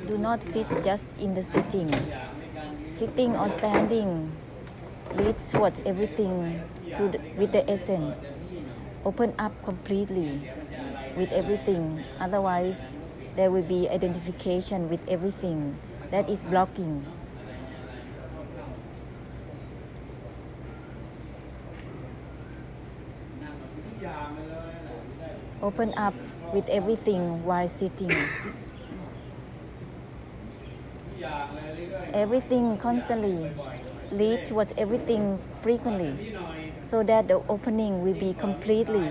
Do not sit just in the sitting. Sitting or standing leads towards everything with the essence. Open up completely with everything. Otherwise, there will be identification with everything that is blocking. Open up with everything while sitting. Everything constantly. Lead towards everything frequently, so that the opening will be completely.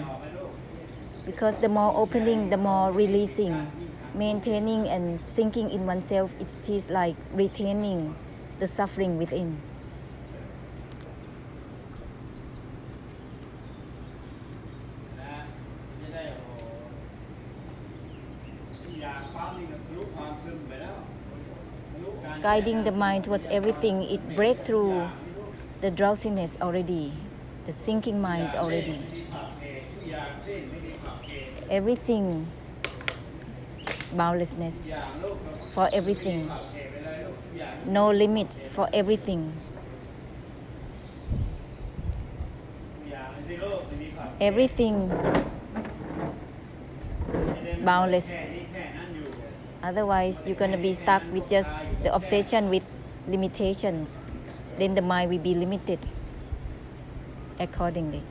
Because the more opening, the more releasing. Maintaining and sinking in oneself, it is like retaining the suffering within. Guiding the mind towards everything, it breaks through the drowsiness already, the sinking mind already. Everything, boundlessness for everything, no limits for everything. Everything boundless. Otherwise, you're going to be stuck with just the obsession with limitations. Then the mind will be limited accordingly.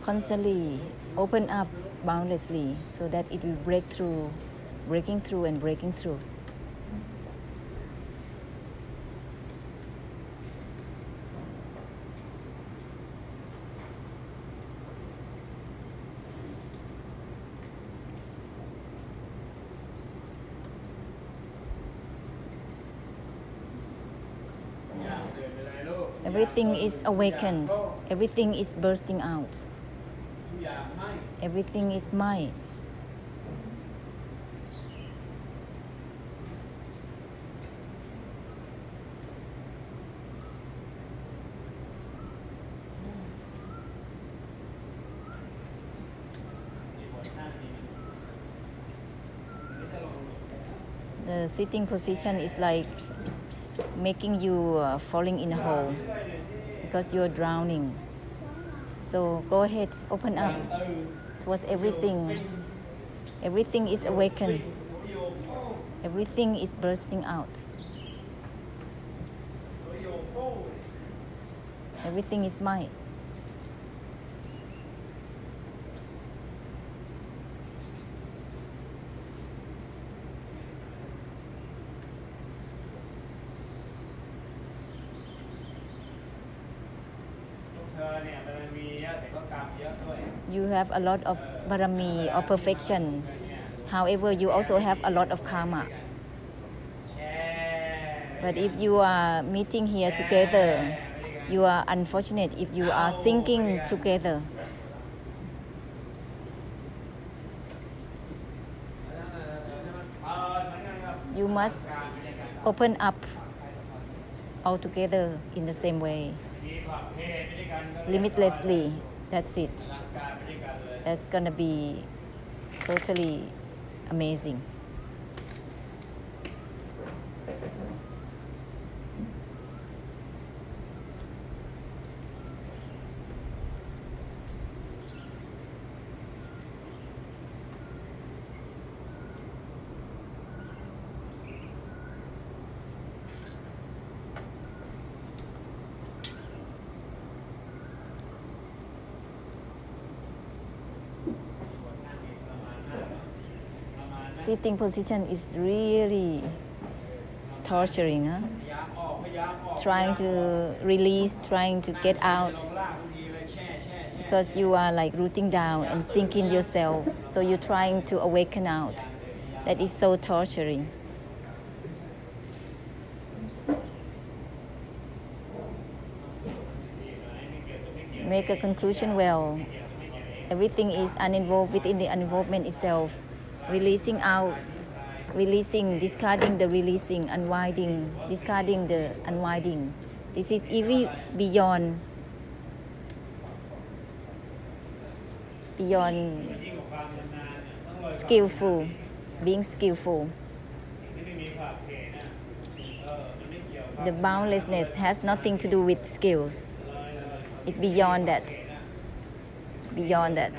Constantly open up boundlessly so that it will break through, breaking through and breaking through. Everything is awakened. Everything is bursting out. Everything is mine. The sitting position is like making you falling in a hole because you're drowning. So go ahead, open up towards everything. Everything is awakened. Everything is bursting out. Everything is mine. You have a lot of barami or perfection. However, you also have a lot of karma. But if you are meeting here together, you are unfortunate if you are sinking together. You must open up all together in the same way. Limitlessly, that's it. That's gonna be totally amazing. Sitting position is really torturing, huh? trying to release, trying to get out, because you are like rooting down and sinking yourself. So you're trying to awaken out. That is so torturing. Make a conclusion well. Everything is uninvolved within the uninvolvement itself. Releasing out, releasing, discarding the releasing, unwinding, discarding the unwinding. This is even beyond skillful, being skillful. The boundlessness has nothing to do with skills. It's beyond that. Beyond that.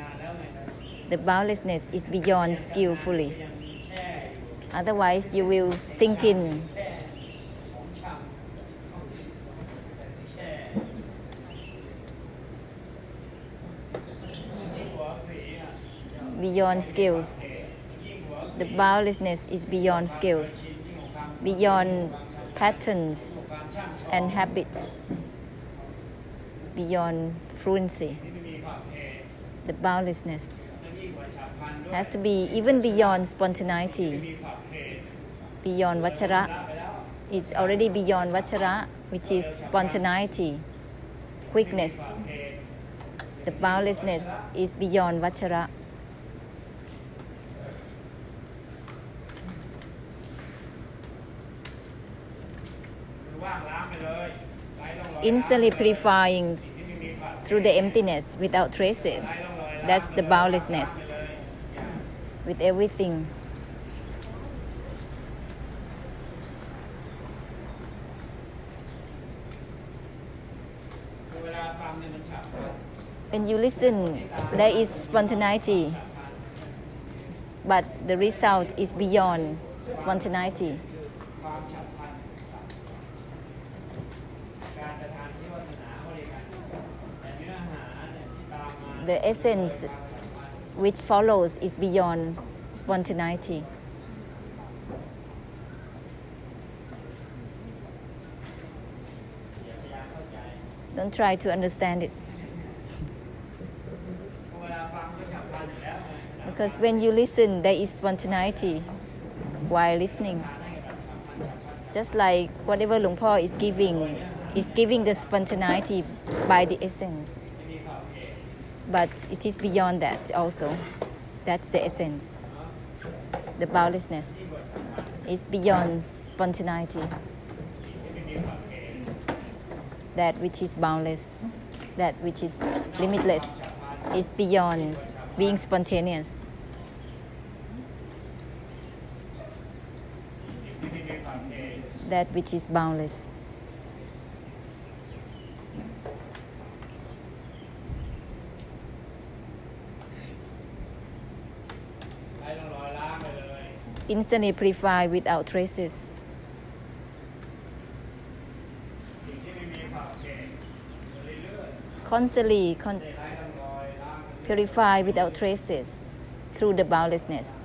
The boundlessness is beyond skillfully. Otherwise, you will sink in. Beyond skills. The boundlessness is beyond skills, beyond patterns and habits, beyond fluency. The boundlessness has to be even beyond spontaneity, beyond vachara. It's already beyond vachara, which is spontaneity, quickness. The boundlessness is beyond vachara. Instantly purifying through the emptiness without traces. That's the boundlessness with everything. When you listen, there is spontaneity, but the result is beyond spontaneity. The essence which follows is beyond spontaneity. Don't try to understand it. Because when you listen, there is spontaneity while listening. Just like whatever Luang Po is giving the spontaneity by the essence. But it is beyond that also. That's the essence. The boundlessness is beyond spontaneity. That which is boundless, that which is limitless, is beyond being spontaneous. That which is boundless. Instantly purified without traces. Constantly purified without traces through the boundlessness.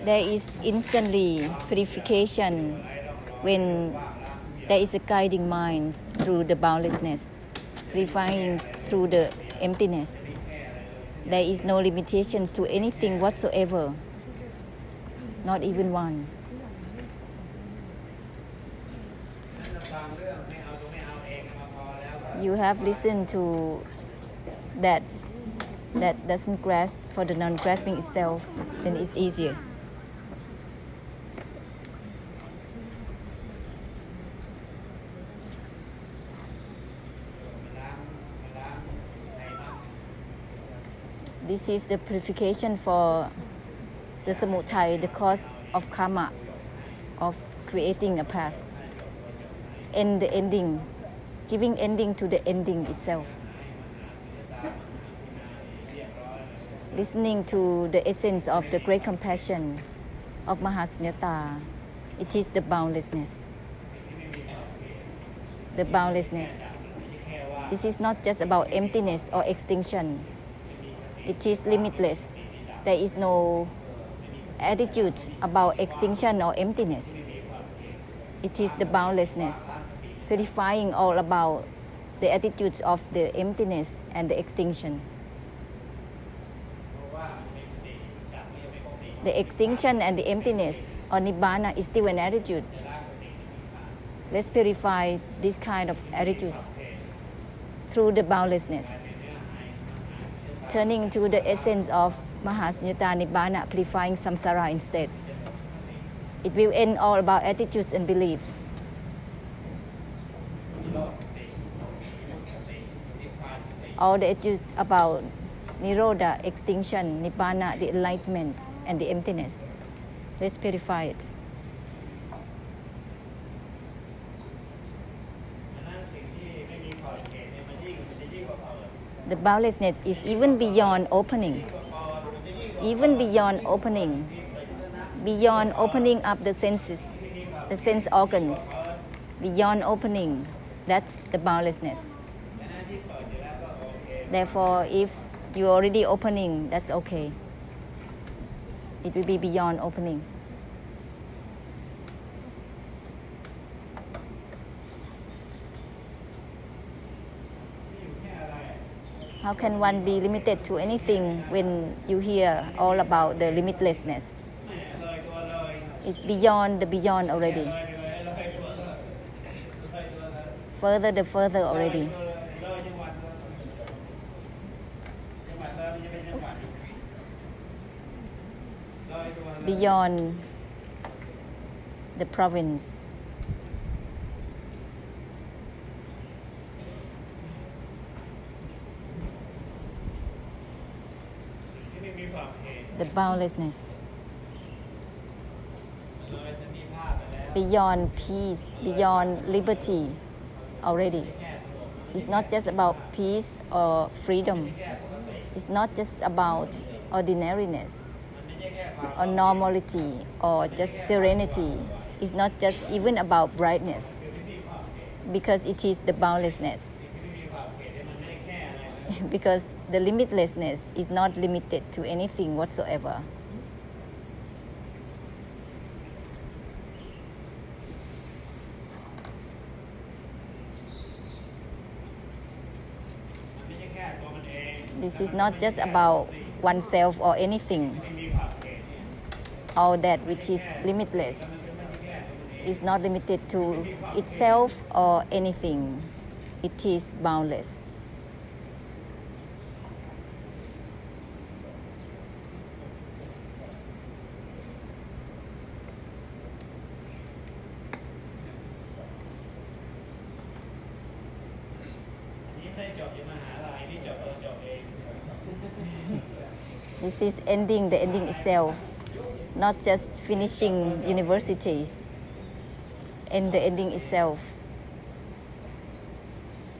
There is instantly purification when there is a guiding mind through the boundlessness, purifying through the emptiness. There is no limitations to anything whatsoever, not even one. You have listened to that doesn't grasp for the non-grasping itself, then it's easier. This is the purification for the samudaya, the cause of karma, of creating a path. And the ending, giving ending to the ending itself. Listening to the essence of the great compassion of Mahasunyata, it is the boundlessness. The boundlessness. This is not just about emptiness or extinction. It is limitless. There is no attitude about extinction or emptiness. It is the boundlessness, purifying all about the attitudes of the emptiness and the extinction. The extinction and the emptiness or nibbana is still an attitude. Let's purify this kind of attitudes through the boundlessness. Turning to the essence of Mahasunyata Nibbana, purifying samsara instead. It will end all about attitudes and beliefs. All the attitudes about Nirodha, extinction, Nibbana, the enlightenment, and the emptiness. Let's purify it. The boundlessness is even beyond opening. Even beyond opening. Beyond opening up the senses, the sense organs. Beyond opening. That's the boundlessness. Therefore, if you're already opening, that's okay. It will be beyond opening. How can one be limited to anything when you hear all about the limitlessness? It's beyond the beyond already. Further the further already. Beyond the province. The boundlessness. Beyond peace, beyond liberty already. It's not just about peace or freedom. It's not just about ordinariness or normality or just serenity. It's not just even about brightness, because it is the boundlessness. Because the limitlessness is not limited to anything whatsoever. This is not just about oneself or anything. All that which is limitless is not limited to itself or anything. It is boundless. This is ending the ending itself, not just finishing universities. End the ending itself,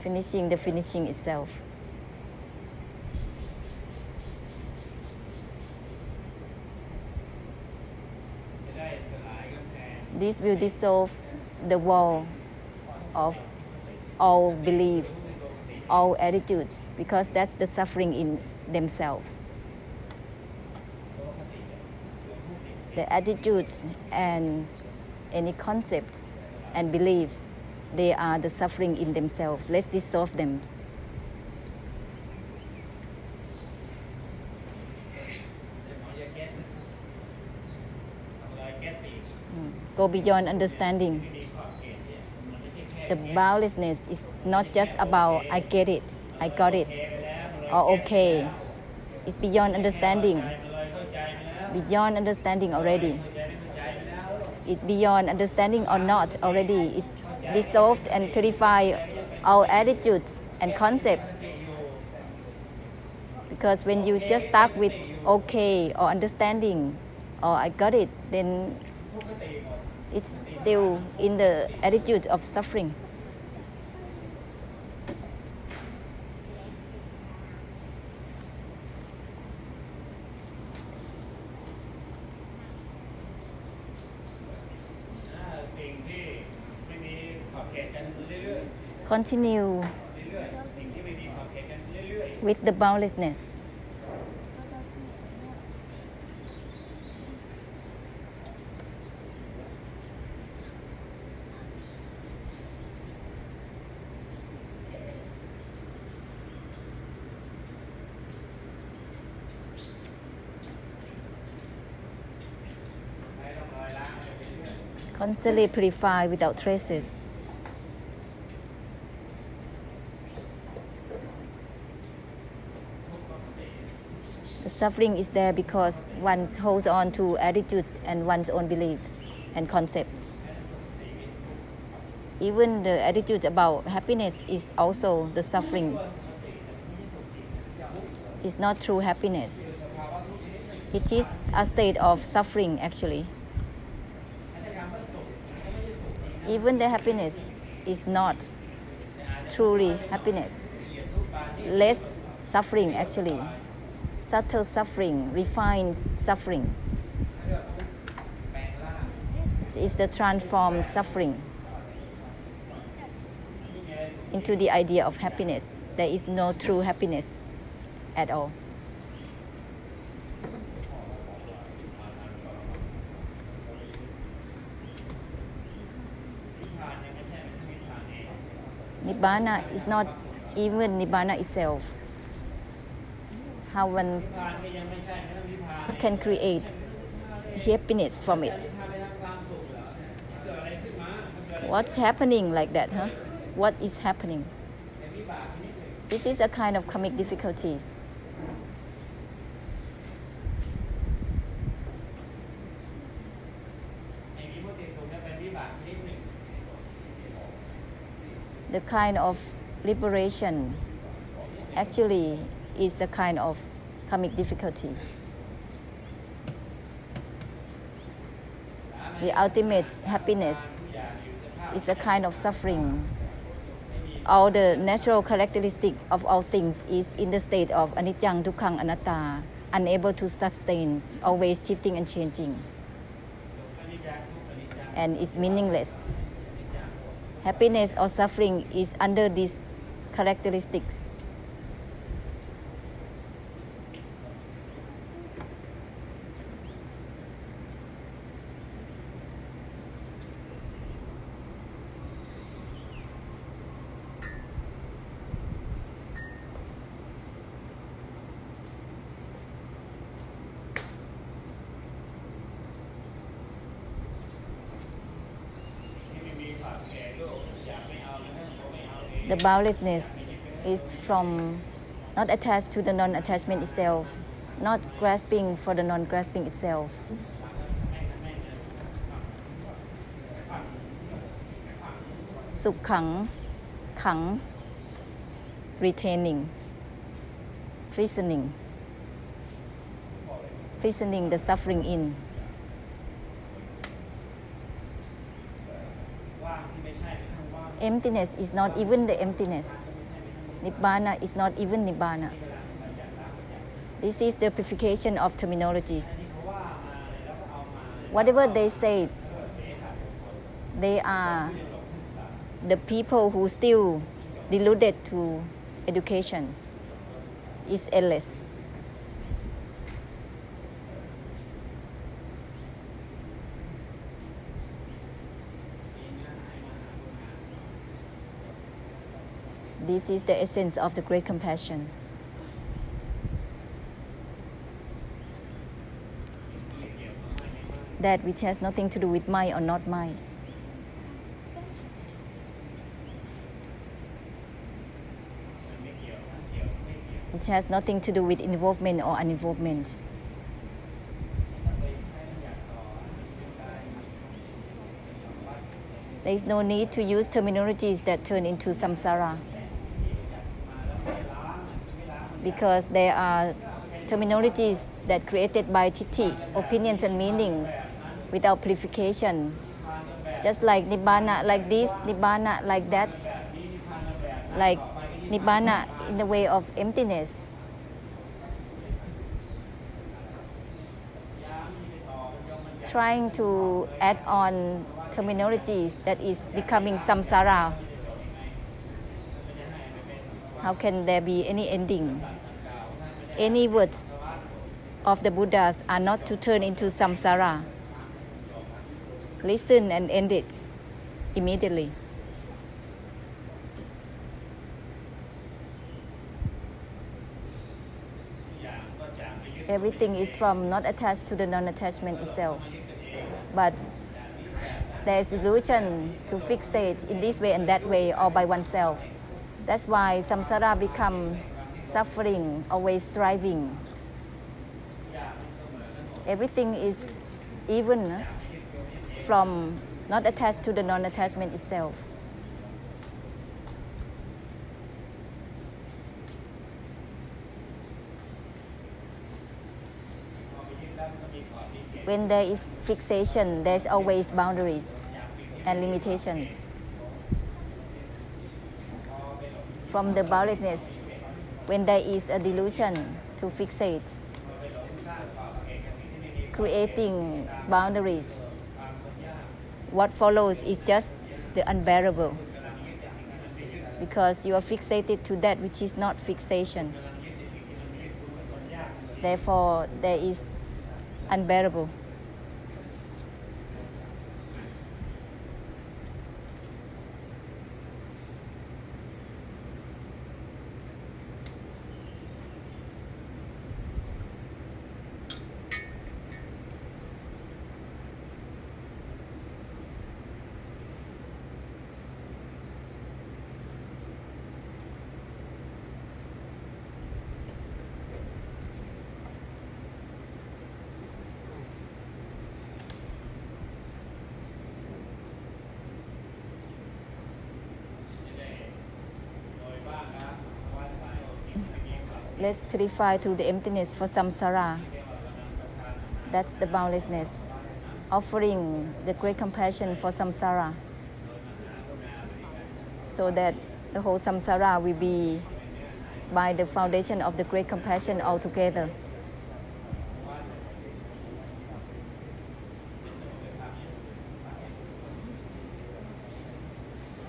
finishing the finishing itself. This will dissolve the wall of all beliefs, all attitudes, because that's the suffering in themselves. The attitudes and any concepts and beliefs, they are the suffering in themselves. Let's dissolve them. Go beyond understanding. The boundlessness is not just about I get it, I got it, or okay. It's beyond understanding. Beyond understanding already. It's beyond understanding or not already. It dissolved and purified our attitudes and concepts. Because when you just start with okay or understanding or I got it, then it's still in the attitude of suffering. Continue with the boundlessness. Constantly purify without traces. The suffering is there because one holds on to attitudes and one's own beliefs and concepts. Even the attitude about happiness is also the suffering. It's not true happiness. It is a state of suffering actually. Even the happiness is not truly happiness. Less suffering actually. Subtle suffering, refined suffering. It's the transformed suffering into the idea of happiness. There is no true happiness at all. Nibbana is not even Nibbana itself. How one can create happiness from it. What's happening like that, huh? What is happening? This is a kind of karmic difficulties. The kind of liberation actually is a kind of karmic difficulty. The ultimate happiness is a kind of suffering. All the natural characteristic of all things is in the state of anicca, dukkha, anatta, unable to sustain, always shifting and changing. And it's meaningless. Happiness or suffering is under these characteristics. The boundlessness is from not attached to the non-attachment itself, not grasping for the non-grasping itself. Sukhang, khang, retaining, prisoning the suffering in. Emptiness is not even the emptiness. Nibbana is not even Nibbana. This is the purification of terminologies. Whatever they say, they are the people who still deluded to education. Is endless. This is the essence of the great compassion. That which has nothing to do with mine or not mine. It has nothing to do with involvement or uninvolvement. There is no need to use terminologies that turn into samsara, because there are terminologies that created by titti, opinions and meanings, without purification. Just like Nibbana like this, Nibbana like that, like Nibbana in the way of emptiness. Trying to add on terminology that is becoming samsara. How can there be any ending? Any words of the Buddhas are not to turn into samsara. Listen and end it immediately. Everything is from not attached to the non-attachment itself. But there is illusion to fixate in this way and that way or by oneself. That's why samsara become suffering, always striving. Everything is even from not attached to the non-attachment itself. When there is fixation, there's always boundaries and limitations. From the boundlessness, when there is a delusion to fixate, creating boundaries, what follows is just the unbearable, because you are fixated to that which is not fixation. Therefore, there is unbearable. Let's purify through the emptiness for samsara. That's the boundlessness. Offering the great compassion for samsara, so that the whole samsara will be by the foundation of the great compassion altogether.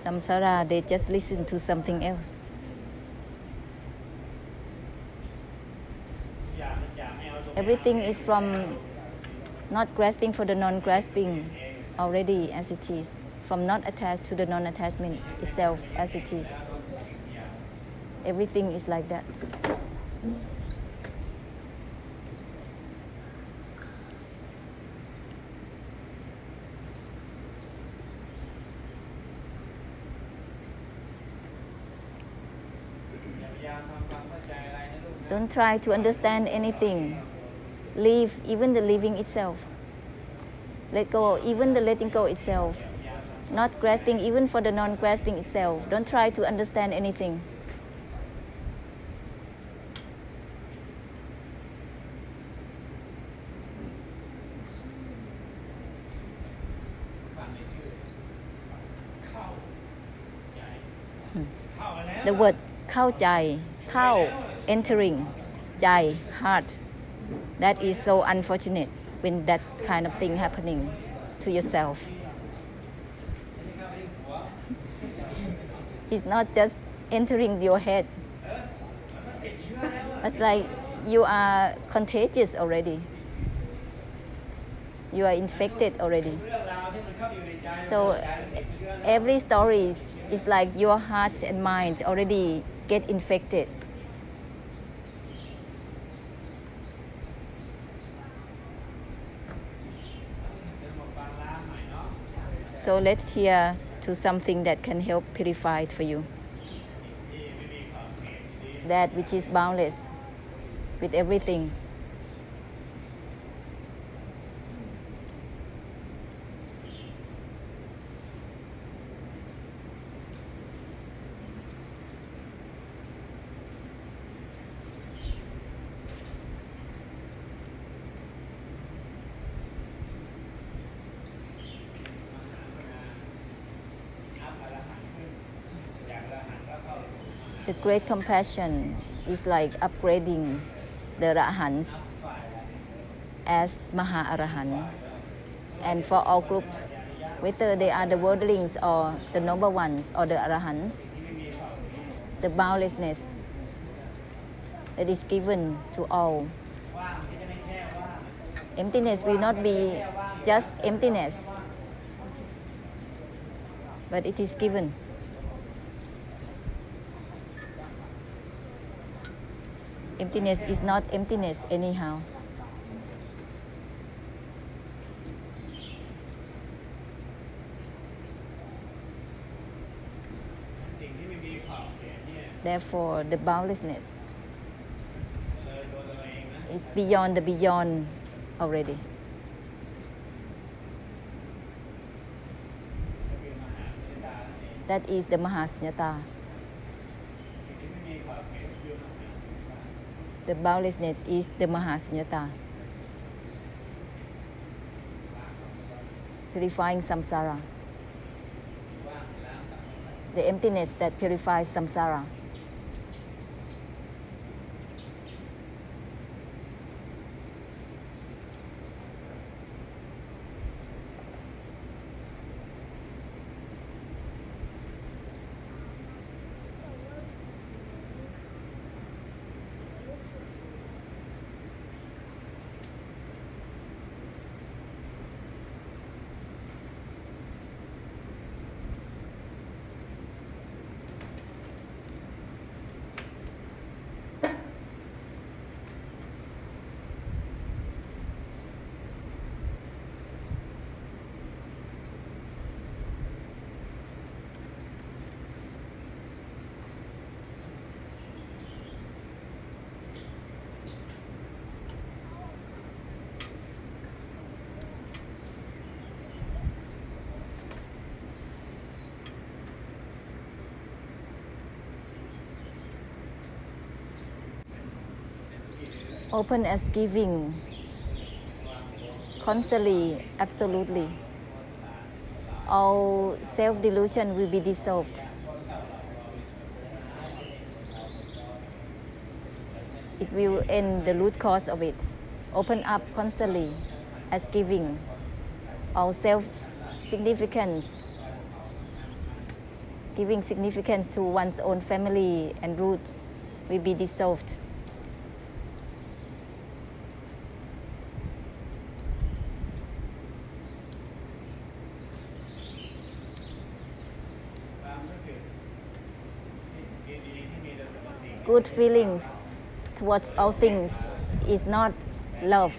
Samsara, they just listen to something else. Everything is from not grasping for the non-grasping already as it is, from not attached to the non-attachment itself as it is. Everything is like that. Don't try to understand anything. Leave even the living itself. Let go even the letting go itself. Not grasping even for the non-grasping itself. Don't try to understand anything. The word เข้าใจ เข้า entering ใจ heart. That is so unfortunate when that kind of thing happening to yourself. It's not just entering your head. It's like you are contagious already. You are infected already. So every story is like your heart and mind already get infected. So let's hear to something that can help purify it for you. That which is boundless with everything. The great compassion is like upgrading the Arahants as Maha Arahant. And for all groups, whether they are the worldlings or the noble ones or the arahants, the boundlessness that is given to all. Emptiness will not be just emptiness, but it is given. Emptiness is not emptiness anyhow. Therefore, the boundlessness is beyond the beyond already. That is the Mahasunyata. The boundlessness is the Mahasunyata, purifying samsara. The emptiness that purifies samsara. Open as giving, constantly, absolutely. All self-delusion will be dissolved. It will end the root cause of it. Open up constantly as giving. All self-significance, giving significance to one's own family and roots will be dissolved. Good feelings towards all things is not love.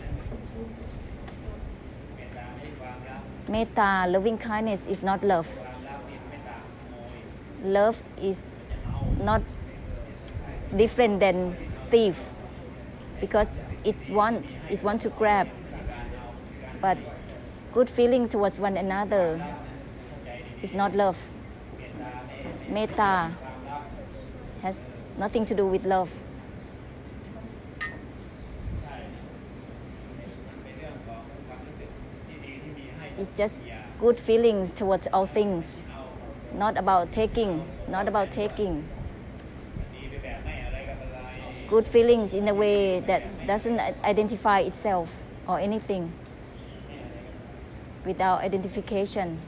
Metta, loving kindness, is not love. Love is not different than thief, because it wants to grab. But good feelings towards one another is not love. Metta has nothing to do with love. It's just good feelings towards all things, not about taking, not about taking. Good feelings in a way that doesn't identify itself or anything, without identification.